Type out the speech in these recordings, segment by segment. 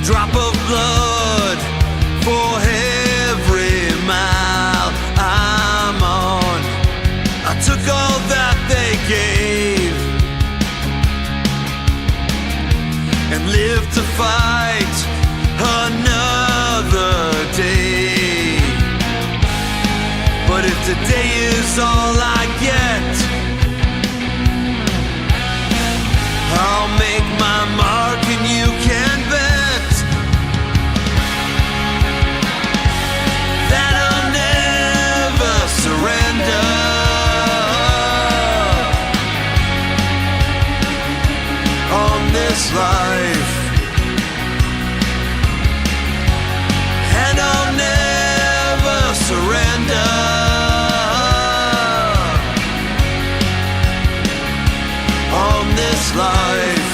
drop of blood for every mile I'm on. I took all that they gave and lived to fight another day. But if today is all I get, I'll make my mark and you can bet that I'll never surrender. On this life, and I'll never surrender. On this life,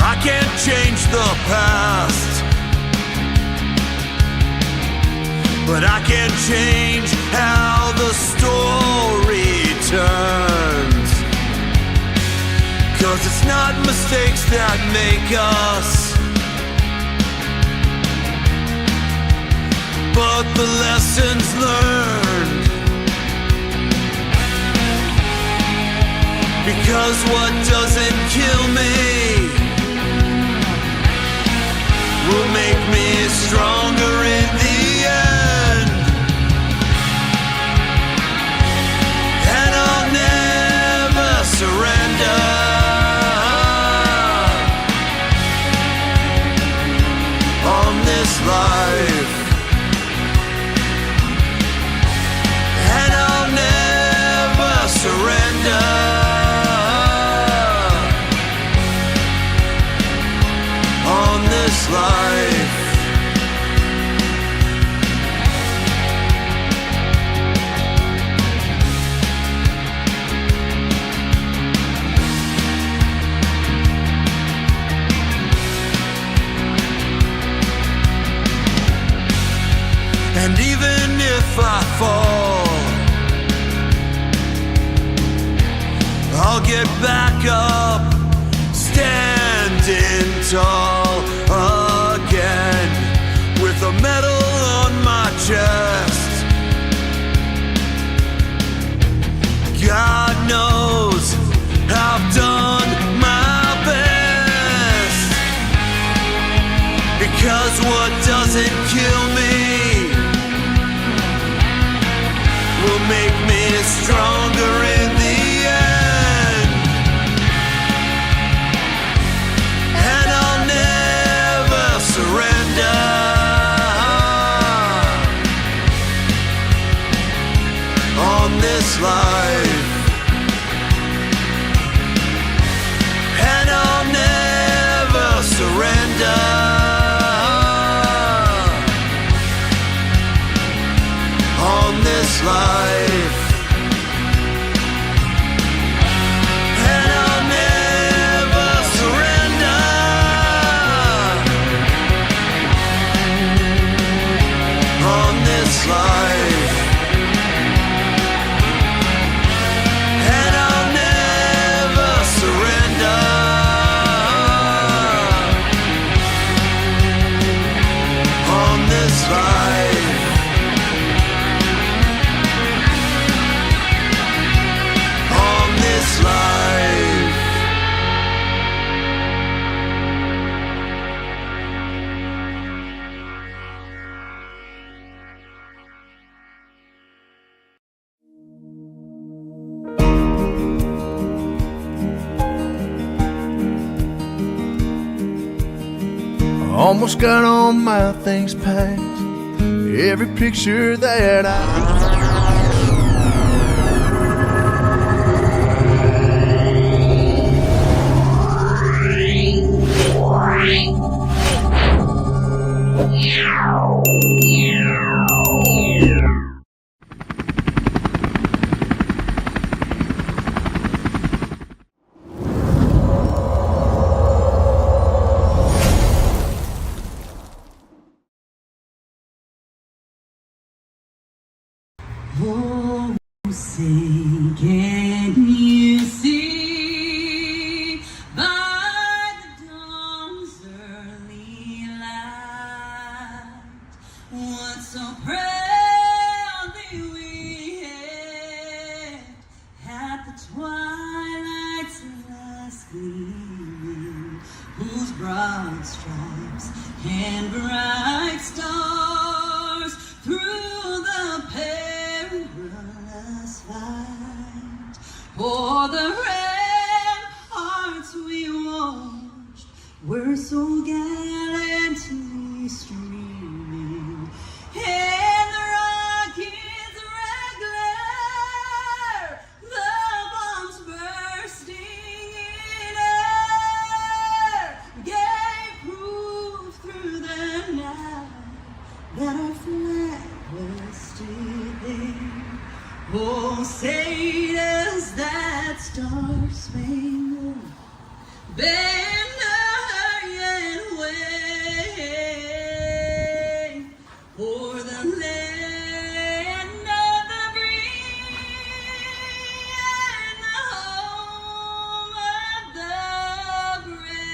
I can't change the past, but I can change how the story turns. 'Cause it's not mistakes that make us, but the lessons learned. Because what doesn't kill me will make me stronger in the end. And I'll never surrender. On this life, and I'll never surrender. On this life, and even if I fall, I'll get back up, standing tall again, with a medal on my chest. God knows I've done my best, because what doesn't kill me will make me stronger in the end. And I'll never surrender. On this life, and I'll never surrender. On this life, and I'll never surrender. On this life, and I'll never surrender. On this life, life. Almost got all my things packed, every picture that broad stripes and bright stars through the perilous fight. For the ramparts we watched were so gallantly streaming, and the rockets' red glare, the bombs bursting in air, gave proof through the night that our flag was still there. Oh, say does that star-spangled banner yet wave for the land of the free and the home of the brave?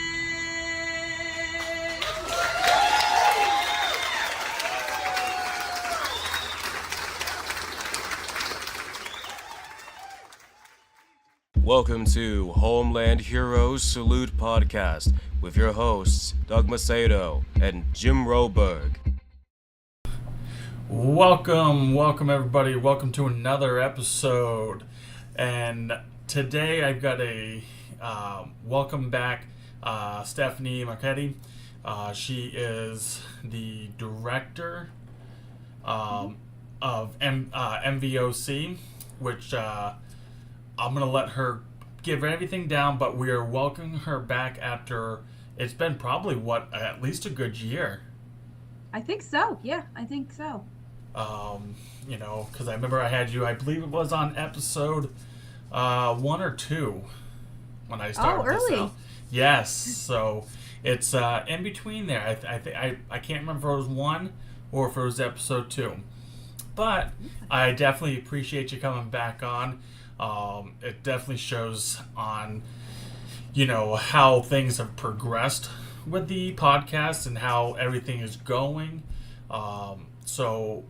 Welcome to Homeland Heroes Salute podcast with your hosts Doug Macedo and Jim Roberg. Welcome everybody. Welcome to another episode. And today I've got a welcome back Stephanie Marchetti. She is the director of MVOC, which I'm going to let her give everything down, but we are welcoming her back after it's been probably, at least a good year. I think so. Yeah, I think so. Because I remember I had you, I believe it was on episode 1 or 2 when I started this early. out. Yes, so it's in between there. I can't remember if it was 1 or if it was episode 2. But I definitely appreciate you coming back on. It definitely shows on, how things have progressed with the podcast and how everything is going. So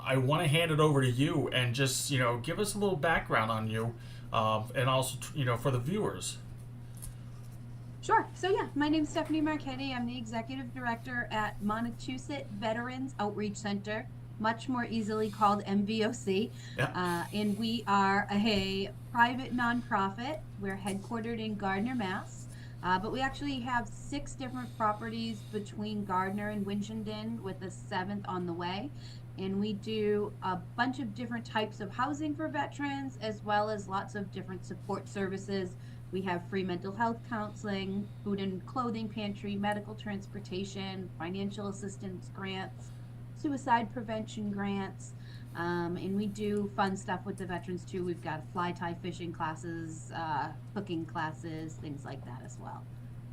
I want to hand it over to you and just, give us a little background on you, and also, for the viewers. Sure. So yeah, my name's Stephanie Marchetti. I'm the executive director at Montachusett Veterans Outreach Center, much more easily called MVOC. Yeah. And we are a private nonprofit. We're headquartered in Gardner, Mass. But we actually have 6 different properties between Gardner and Winchendon, with a 7th on the way. And we do a bunch of different types of housing for veterans, as well as lots of different support services. We have free mental health counseling, food and clothing pantry, medical transportation, financial assistance grants, suicide prevention grants, and we do fun stuff with the veterans too. We've got fly tie fishing classes, cooking classes, things like that as well.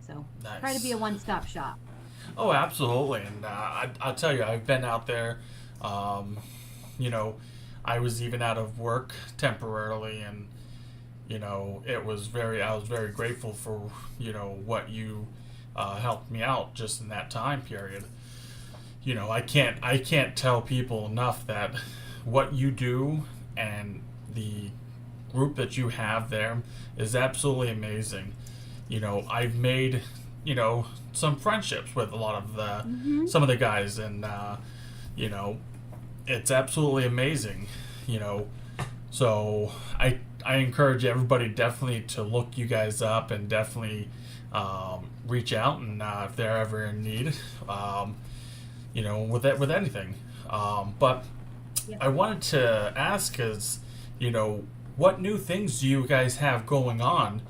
So Nice. Try to be a one-stop shop. Oh, absolutely. And I'll tell you, I've been out there. I was even out of work temporarily, and I was very grateful for what you helped me out just in that time period. I can't tell people enough that what you do and the group that you have there is absolutely amazing. I've made some friendships with a lot of some of the guys, and it's absolutely amazing. So I encourage everybody definitely to look you guys up and definitely reach out, and if they're ever in need. With anything. But Yeah. I wanted to ask is, what new things do you guys have going on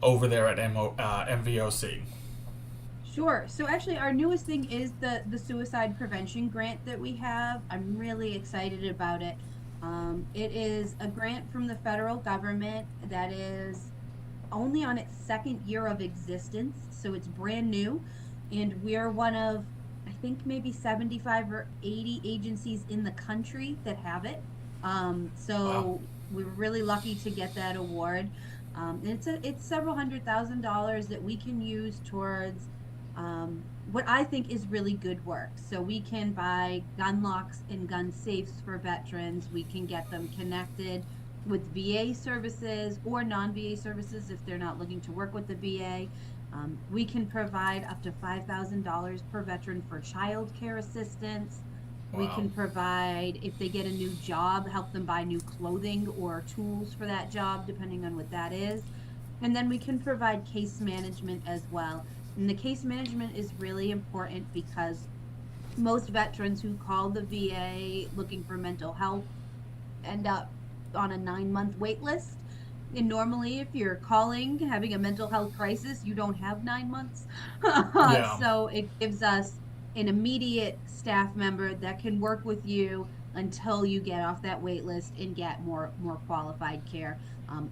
over there at MVOC? Sure. So actually our newest thing is the suicide prevention grant that we have. I'm really excited about it. It is a grant from the federal government that is only on its 2nd year of existence, so it's brand new, and we're one of, I think, maybe 75 or 80 agencies in the country that have it. Wow. We're really lucky to get that award. And it's several $100,000 that we can use towards what I think is really good work. So we can buy gun locks and gun safes for veterans. We can get them connected with VA services or non-VA services if they're not looking to work with the VA. We can provide up to $5,000 per veteran for child care assistance. We Wow. can provide, if they get a new job, help them buy new clothing or tools for that job, depending on what that is. And then we can provide case management as well. And the case management is really important because most veterans who call the VA looking for mental health end up on a 9-month wait list. And normally, if you're calling having a mental health crisis, you don't have 9 months. Yeah. So it gives us an immediate staff member that can work with you until you get off that wait list and get more qualified care.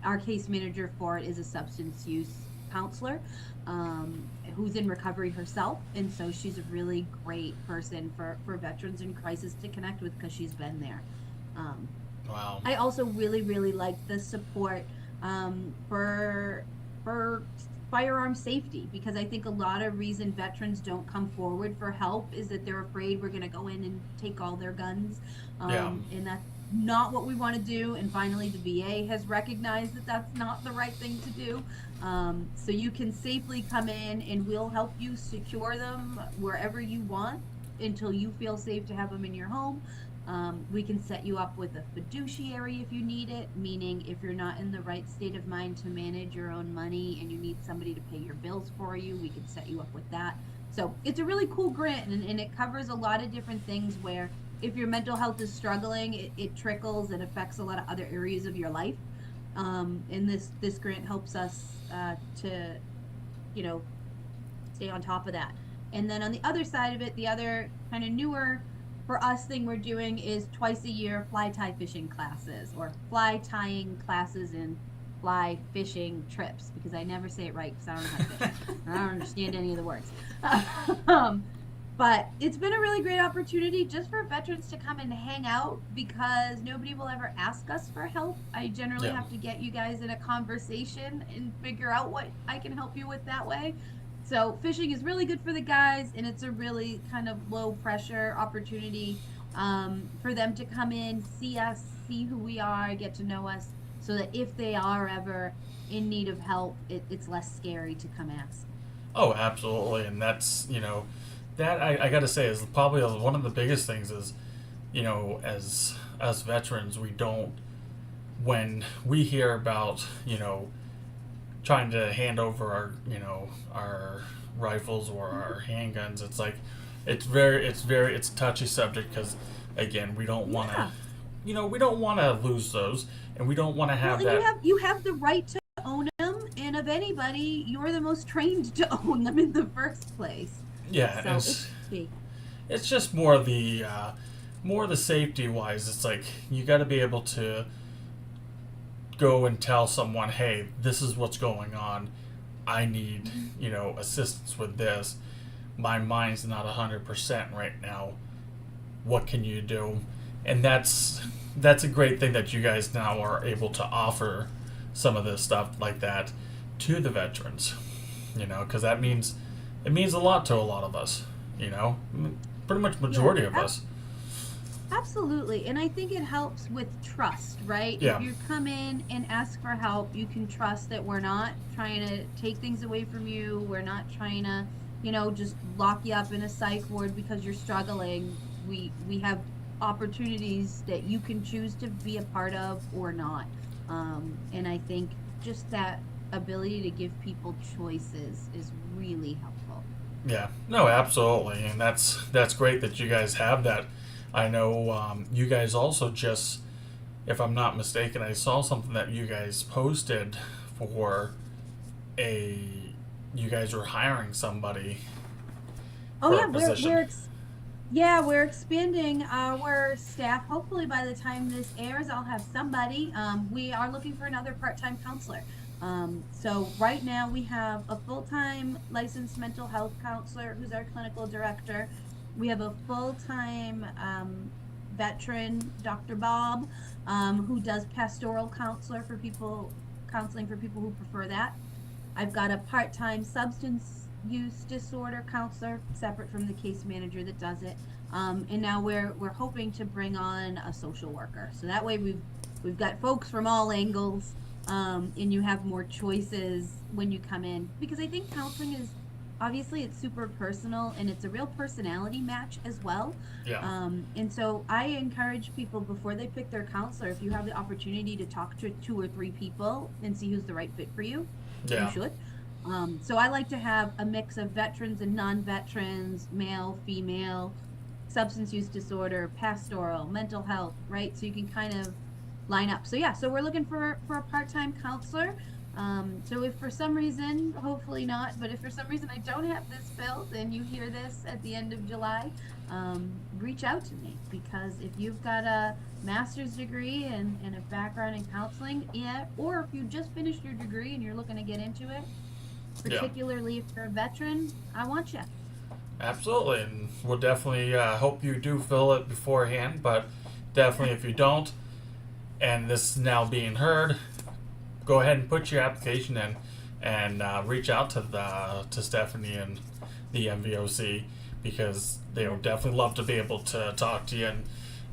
Our case manager for it is a substance use counselor who's in recovery herself, and so she's a really great person for veterans in crisis to connect with because she's been there. Wow. I also really like the support for firearm safety, because I think a lot of reason veterans don't come forward for help is that they're afraid we're going to go in and take all their guns. Yeah. And that's not what we want to do. And finally, the VA has recognized that that's not the right thing to do. So you can safely come in and we'll help you secure them wherever you want until you feel safe to have them in your home. We can set you up with a fiduciary if you need it, meaning if you're not in the right state of mind to manage your own money and you need somebody to pay your bills for you, we can set you up with that. So it's a really cool grant, and it covers a lot of different things where if your mental health is struggling, it trickles and affects a lot of other areas of your life. And this grant helps us to, stay on top of that. And then on the other side of it, the other kind of newer for us thing we're doing is twice a year fly tie fishing classes, or fly tying classes and fly fishing trips, because I never say it right because I don't know how to fish. I don't understand any of the words. But it's been a really great opportunity just for veterans to come and hang out, because nobody will ever ask us for help. I generally Yeah. have to get you guys in a conversation and figure out what I can help you with that way. So fishing is really good for the guys, and it's a really kind of low pressure opportunity for them to come in, see us, see who we are, get to know us, so that if they are ever in need of help, it's less scary to come ask. Oh, absolutely. And that's, that I got to say is probably one of the biggest things is, as veterans, we don't, when we hear about, trying to hand over our rifles or our handguns, it's like, it's a touchy subject, because again, we don't want to, we don't want to lose those, and we don't want to have Well, that. you have the right to own them, and of anybody, you're the most trained to own them in the first place. Yeah, So and it's key. it's just more the safety wise. It's like you got to be able to go and tell someone, hey, this is what's going on. I need assistance with this. My mind's not 100% right now. What can you do? And that's a great thing that you guys now are able to offer some of this stuff like that to the veterans. Because it means a lot to a lot of us. Pretty much majority of us. Absolutely. And I think it helps with trust, right? Yeah. If you come in and ask for help, you can trust that we're not trying to take things away from you. We're not trying to, just lock you up in a psych ward because you're struggling. We have opportunities that you can choose to be a part of or not. And I think just that ability to give people choices is really helpful. Yeah, no, absolutely, and that's great that you guys have that. I know you guys also just, if I'm not mistaken, I saw something that you guys posted for you guys were hiring somebody. Oh for yeah, a position. we're expanding our staff. Hopefully by the time this airs, I'll have somebody. We are looking for another part-time counselor. So right now we have a full-time licensed mental health counselor who's our clinical director. We have a full-time veteran, Dr. Bob, who does pastoral counseling for people who prefer that. I've got a part-time substance use disorder counselor separate from the case manager that does it. And now we're hoping to bring on a social worker. So that way we've got folks from all angles and you have more choices when you come in, because I think counseling is obviously it's super personal and it's a real personality match as well. Yeah. And so I encourage people before they pick their counselor, if you have the opportunity to talk to 2 or 3 people and see who's the right fit for you, Yeah. you should. So I like to have a mix of veterans and non-veterans, male, female, substance use disorder, pastoral, mental health, right? So you can kind of line up. So yeah, so we're looking for a part-time counselor. So if for some reason, hopefully not, but if for some reason I don't have this filled and you hear this at the end of July, reach out to me, because if you've got a master's degree and a background in counseling, or if you just finished your degree and you're looking to get into it, particularly if you're a veteran, I want you. Absolutely, and we'll definitely hope you do fill it beforehand, but definitely if you don't, and this is now being heard, go ahead and put your application in and reach out to Stephanie and the MVOC, because they would definitely love to be able to talk to you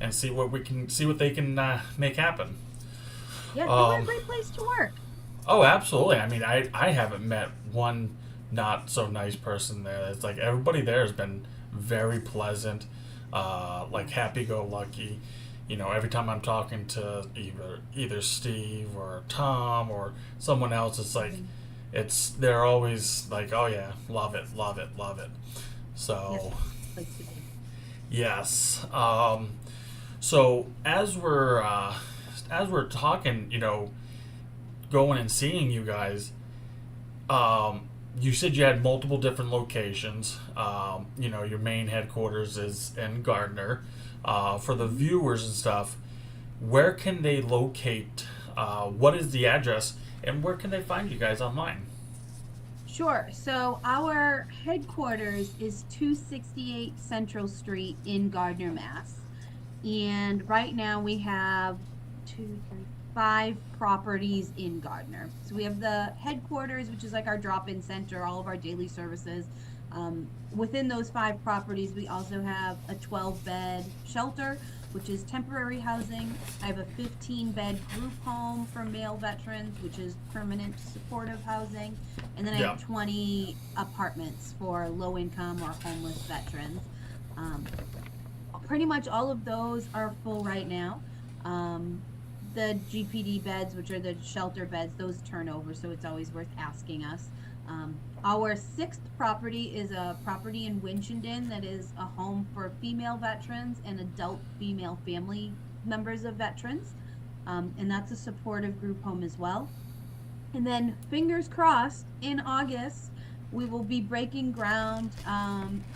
and see what they can make happen. Yeah, we're a great place to work. Oh, absolutely. I mean, I haven't met one not so nice person there. It's like everybody there has been very pleasant, like happy-go-lucky. You know, every time I'm talking to either Steve or Tom or someone else, it's like they're always like, oh yeah, love it, love it, love it. So Place to be. yes. So as we're talking, you know, going and seeing you guys, you said you had multiple different locations. You know, your main headquarters is in Gardner. For the viewers and stuff, where can they locate? What is the address, and where can they find you guys online? Sure. So our headquarters is 268 Central Street in Gardner, Mass. And right now we have 5 properties in Gardner. So we have the headquarters, which is like our drop-in center, all of our daily services. Within those 5 properties, we also have a 12-bed shelter, which is temporary housing. I have a 15-bed group home for male veterans, which is permanent supportive housing. And then I have 20 apartments for low-income or homeless veterans. Pretty much all of those are full right now. The GPD beds, which are the shelter beds, those turn over, so it's always worth asking us. Our 6th property is a property in Winchendon that is a home for female veterans and adult female family members of veterans. And that's a supportive group home as well. And then, fingers crossed, in August, we will be breaking ground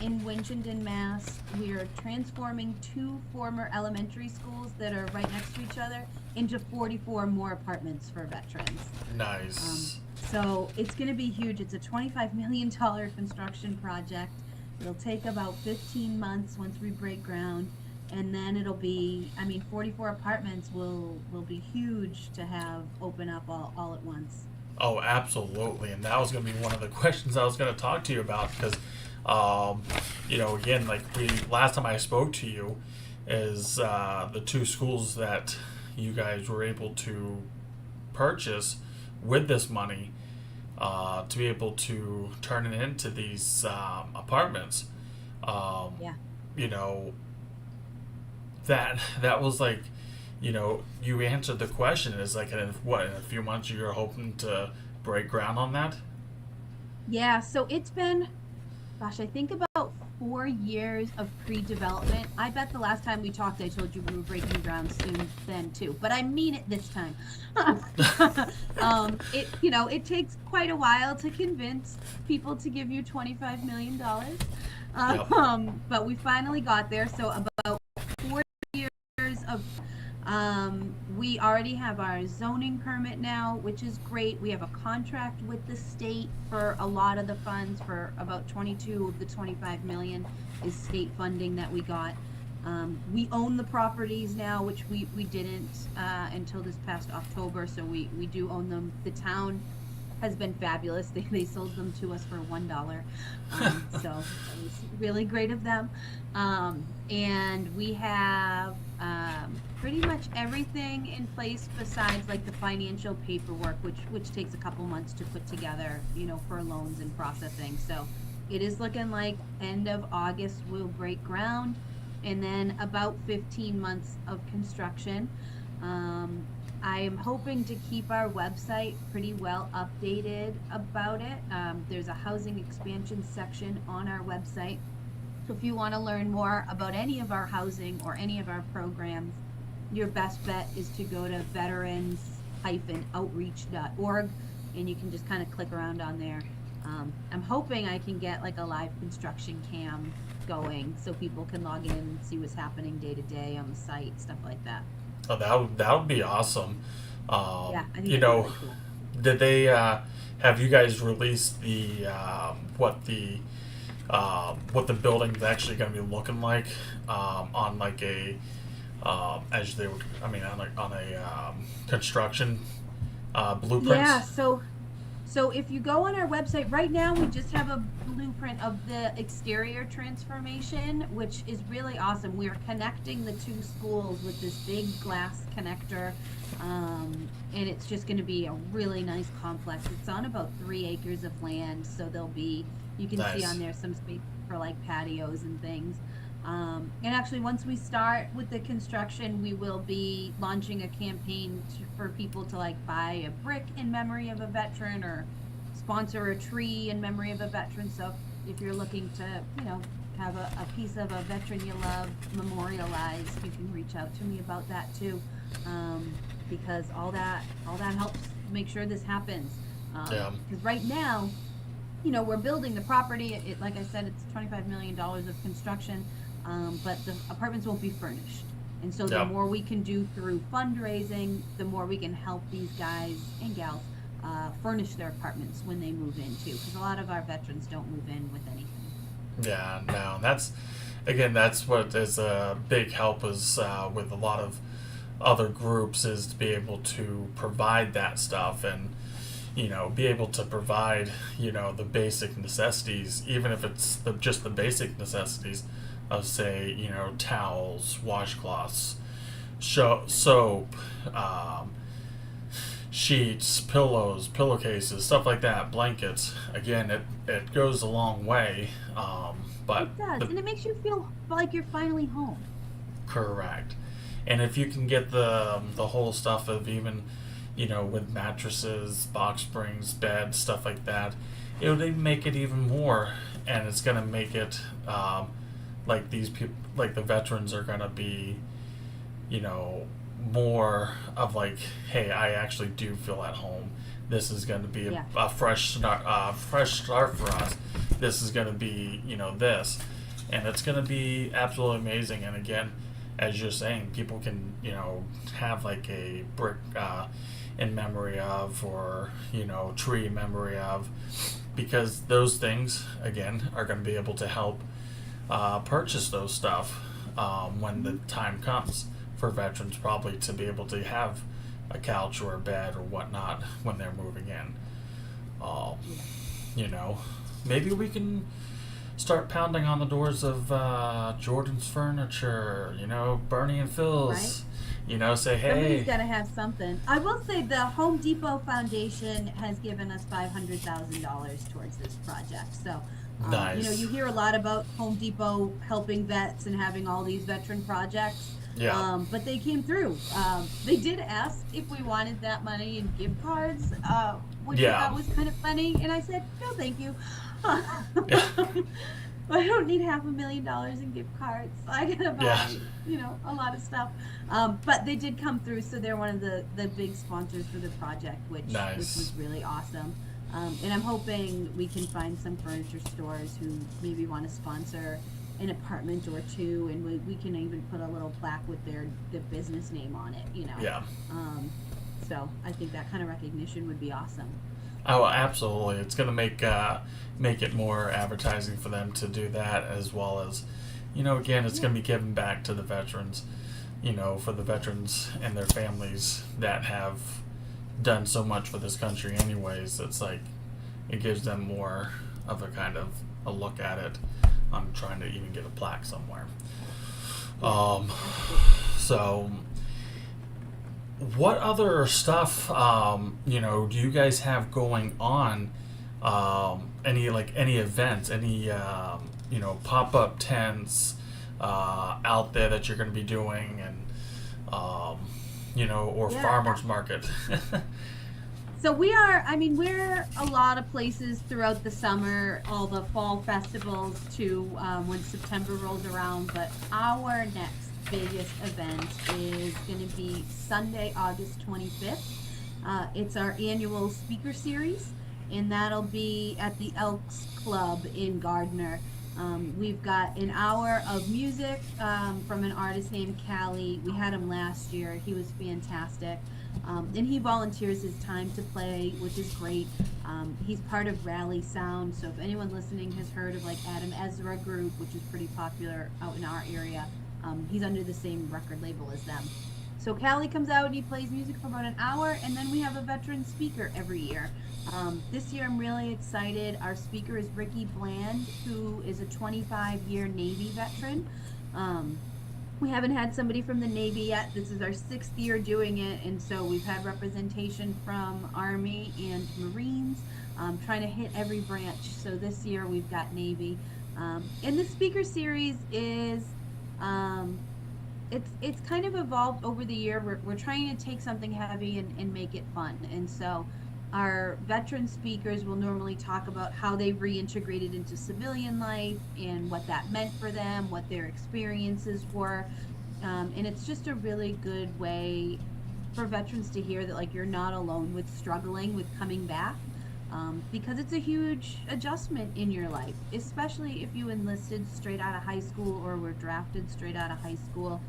in Winchendon, Mass. We are transforming 2 former elementary schools that are right next to each other into 44 more apartments for veterans. Nice. So it's going to be huge. It's a $25 million construction project. It'll take about 15 months once we break ground. And then it'll be, 44 apartments will be huge to have open up all at once. Oh, absolutely. And that was going to be one of the questions I was going to talk to you about, because, you know, again, like last time I spoke to you is the 2 schools that you guys were able to purchase with this money to be able to turn it into these apartments. You know, that was like, you know, you answered the question. Is like, in a few months you're hoping to break ground on that? Yeah, so it's been, I think about 4 years of pre-development. I bet the last time we talked, I told you we were breaking ground soon then too, but I mean it this time. It takes quite a while to convince people to give you $25 million. But we finally got there. So about 4 years of, we already have our zoning permit now, which is great. We have a contract with the state for a lot of the funds. For about 22 of the 25 million is state funding that we got. We own the properties now, which we didn't until this past October, so we do own them. The town has been fabulous. They sold them to us for $1, so it was really great of them. And we have pretty much everything in place besides like the financial paperwork, which takes a couple months to put together, for loans and processing. So it is looking like end of August we'll break ground, and then about 15 months of construction. I am hoping to keep our website pretty well updated about it. There's a housing expansion section on our website. So if you want to learn more about any of our housing or any of our programs, your best bet is to go to veterans-outreach.org, and you can just kind of click around on there. I'm hoping I can get like a live construction cam going so people can log in and see what's happening day to day on the site, stuff like that. Oh, that would be awesome. Yeah, I think you that'd know, be really cool. did they have you guys released the what the building's actually going to be looking like on like a as they would, I mean, on a construction blueprints? Yeah, so if you go on our website right now, we just have a blueprint of the exterior transformation, which is really awesome. We are connecting the two schools with this big glass connector, and it's just going to be a really nice complex. It's on about 3 acres of land, so you can see Nice. on there some space for like patios and things. And actually, once we start with the construction, we will be launching a campaign for people to like buy a brick in memory of a veteran or sponsor a tree in memory of a veteran. So if you're looking to, have a piece of a veteran you love memorialized, you can reach out to me about that too, because all that helps make sure this happens. Yeah. Because right now, we're building the property. Like I said, it's $25 million of construction, but the apartments won't be furnished. And so the Yep. more we can do through fundraising, the more we can help these guys and gals furnish their apartments when they move in too. Because a lot of our veterans don't move in with anything. Yeah, no, that's what is a big help is with a lot of other groups is to be able to provide that stuff and be able to provide the basic necessities, even if it's just the basic necessities of say towels, washcloths, soap, sheets, pillows, pillowcases, stuff like that, blankets. Again, it goes a long way. But It does, and it makes you feel like you're finally home. correct. And if you can get the whole stuff of even with mattresses, box springs, beds, stuff like that, it would even make it even more, and it's gonna make it like these people, like the veterans, are gonna be more of like, hey, I actually do feel at home. This is going to be a fresh start for us. This is going to be this, and it's going to be absolutely amazing. And again, as you're saying, people can have like a brick in memory of, or tree in memory of, because those things again are going to be able to help purchase those stuff when the time comes for veterans, probably to be able to have a couch or a bed or whatnot when they're moving in. Maybe we can start pounding on the doors of Jordan's Furniture, Bernie and Phil's, say, hey. Somebody's got to have something. I will say the Home Depot Foundation has given us $500,000 towards this project. So, Nice. You hear a lot about Home Depot helping vets and having all these veteran projects. Yeah. But they came through. They did ask if we wanted that money in gift cards, which I thought was kind of funny. And I said, no, thank you. I don't need $500,000 in gift cards. I gotta buy, a lot of stuff. But they did come through, so they're one of the big sponsors for the project, which was really awesome. And I'm hoping we can find some furniture stores who maybe want to sponsor an apartment or two, and we can even put a little plaque with their business name on it, Yeah. So I think that kind of recognition would be awesome. Oh, absolutely. It's going to make it more advertising for them to do that, as well as, again, it's going to be given back to the veterans, for the veterans and their families that have done so much for this country anyways. It's like it gives them more of a kind of a look at it. I'm trying to even get a plaque somewhere. So what other stuff do you guys have going on? Any events, any pop-up tents out there that you're going to be doing, and or farmers market? So we're a lot of places throughout the summer, all the fall festivals to when September rolls around, but our next biggest event is going to be Sunday, August 25th. It's our annual speaker series, and that'll be at the Elks Club in Gardner. We've got an hour of music from an artist named Callie. We had him last year. He was fantastic. And he volunteers his time to play, which is great. He's part of Rally Sound, so if anyone listening has heard of like Adam Ezra Group, which is pretty popular out in our area, he's under the same record label as them. So Callie comes out and he plays music for about an hour, and then we have a veteran speaker every year. This year I'm really excited. Our speaker is Ricky Bland, who is a 25-year Navy veteran. We haven't had somebody from the Navy yet. This is our 6th year doing it, and so we've had representation from Army and Marines, trying to hit every branch. So this year we've got Navy. And the speaker series is, it's kind of evolved over the year. We're trying to take something heavy and make it fun. And so our veteran speakers will normally talk about how they reintegrated into civilian life and what that meant for them, what their experiences were. And it's just a really good way for veterans to hear that like you're not alone with struggling with coming back, because it's a huge adjustment in your life, especially if you enlisted straight out of high school or were drafted straight out of high school.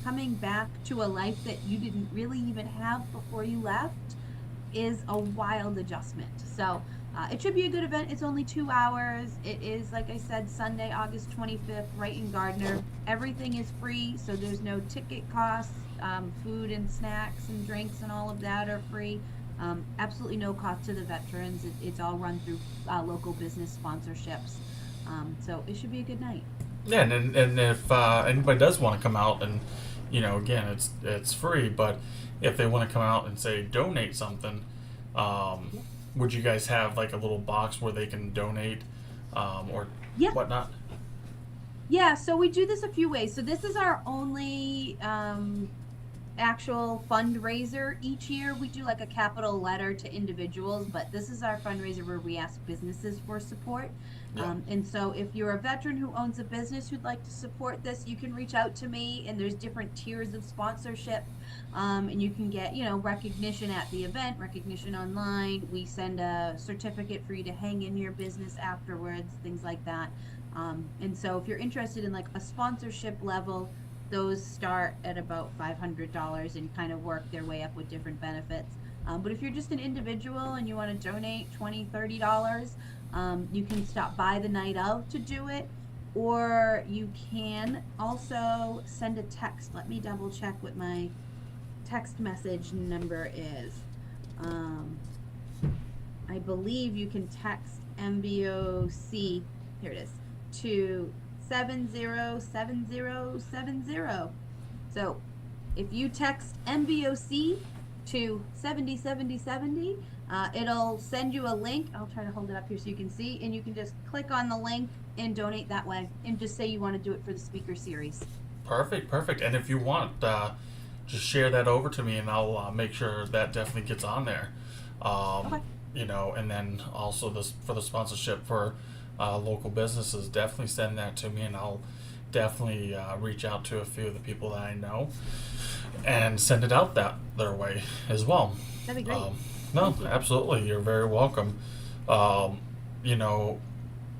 Coming back to a life that you didn't really even have before you left is a wild adjustment. So it should be a good event. It's only 2 hours. It is, like I said, Sunday, August 25th, right in Gardner. Everything is free, so there's no ticket costs. Food and snacks and drinks and all of that are free. Absolutely no cost to the veterans. It's all run through local business sponsorships. So it should be a good night. Yeah, and if anybody does want to come out, and again, it's free, but if they want to come out and say donate something, would you guys have like a little box where they can donate or whatnot? Yeah, so we do this a few ways. So this is our only actual fundraiser each year. We do like a capital letter to individuals, but this is our fundraiser where we ask businesses for support. And so if you're a veteran who owns a business who'd like to support this, you can reach out to me, and there's different tiers of sponsorship. And you can get, recognition at the event, recognition online. We send a certificate for you to hang in your business afterwards, things like that. And so if you're interested in like a sponsorship level, those start at about $500 and kind of work their way up with different benefits. But if you're just an individual and you want to donate $20, $30, you can stop by the night of to do it, or you can also send a text. Let me double check what my text message number is. I believe you can text MVOC, here it is, to 707070. So if you text MVOC to 707070, it'll send you a link. I'll try to hold it up here so you can see, and you can just click on the link and donate that way, and just say you want to do it for the speaker series. Perfect. And if you want, just share that over to me, and I'll make sure that definitely gets on there. Okay. And then also for the sponsorship for local businesses, definitely send that to me, and I'll definitely reach out to a few of the people that I know and send it out their way as well. That'd be great. No, absolutely. You're very welcome.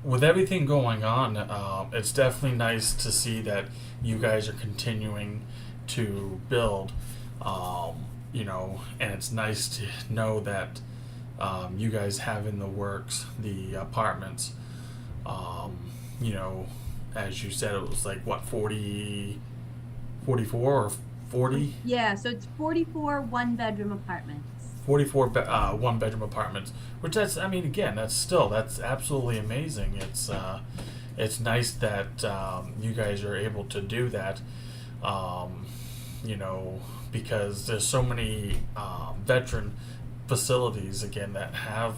With everything going on, it's definitely nice to see that you guys are continuing to build, and it's nice to know that you guys have in the works the apartments. As you said, it was like, 44 or 40? Yeah, so it's 44 one-bedroom apartments. 44 one-bedroom apartments, which that's that's absolutely amazing. It's nice that you guys are able to do that, because there's so many veteran facilities again that have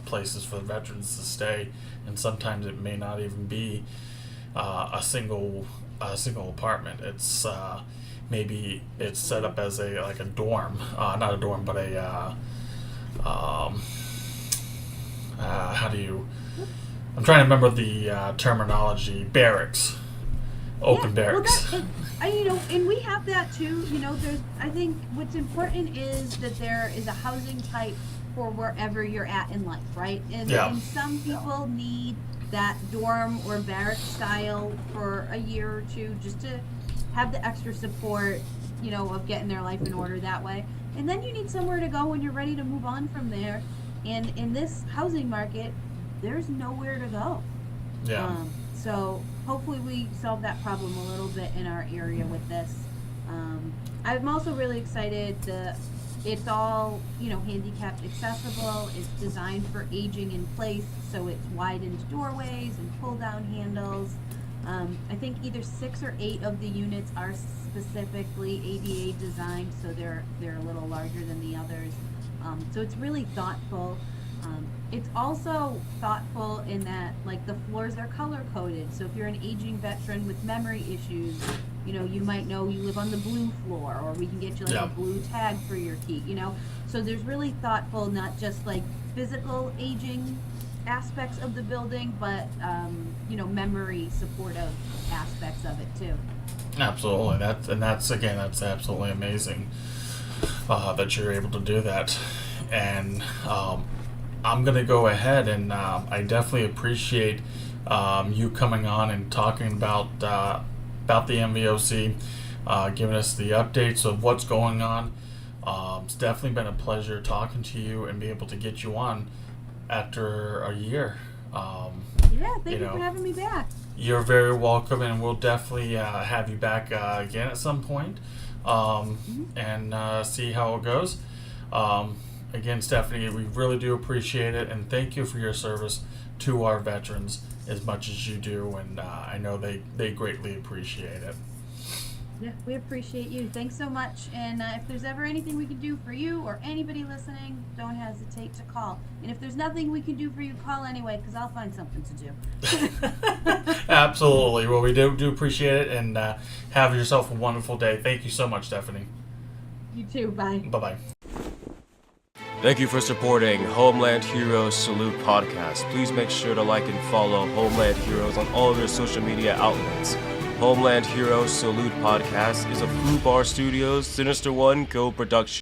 places for veterans to stay, and sometimes it may not even be a single apartment. It's maybe it's set up as a dorm, not a dorm, but a I'm trying to remember the terminology. Barracks, open barracks. Well, and we have that too. I think what's important is that there is a housing type for wherever you're at in life, right? And some people need that dorm or barrack style for a year or two just to have the extra support, of getting their life in order that way. And then you need somewhere to go when you're ready to move on from there. And in this housing market, there's nowhere to go. Yeah. So hopefully we solve that problem a little bit in our area with this. I'm also really excited that it's all, handicapped accessible. It's designed for aging in place, so it's widened doorways and pull-down handles. I think either 6 or 8 of the units are specifically ADA designed, so they're a little larger than the others. So it's really thoughtful. It's also thoughtful in that, the floors are color-coded. So if you're an aging veteran with memory issues, you might know you live on the blue floor, or we can get you a blue tag for your key, So there's really thoughtful, not just physical aging aspects of the building, but memory supportive aspects of it too. Absolutely. That's absolutely amazing that you're able to do that. And I'm gonna go ahead and I definitely appreciate you coming on and talking about the MVOC, giving us the updates of what's going on. It's definitely been a pleasure talking to you and be able to get you on after a year. Thank you for having me back. You're very welcome, and we'll definitely have you back again at some point, and see how it goes. Again, Stephanie, we really do appreciate it, and thank you for your service to our veterans as much as you do, and I know they greatly appreciate it. Yeah, we appreciate you. Thanks so much. And if there's ever anything we can do for you or anybody listening, don't hesitate to call. And if there's nothing we can do for you, call anyway, because I'll find something to do. Absolutely. Well, we do appreciate it, and have yourself a wonderful day. Thank you so much, Stephanie. You too. Bye. Bye-bye. Thank you for supporting Homeland Heroes Salute podcast. Please make sure to like and follow Homeland Heroes on all of their social media outlets. Homeland Heroes Salute podcast is a Foo Bar Studios Sinister One co-production.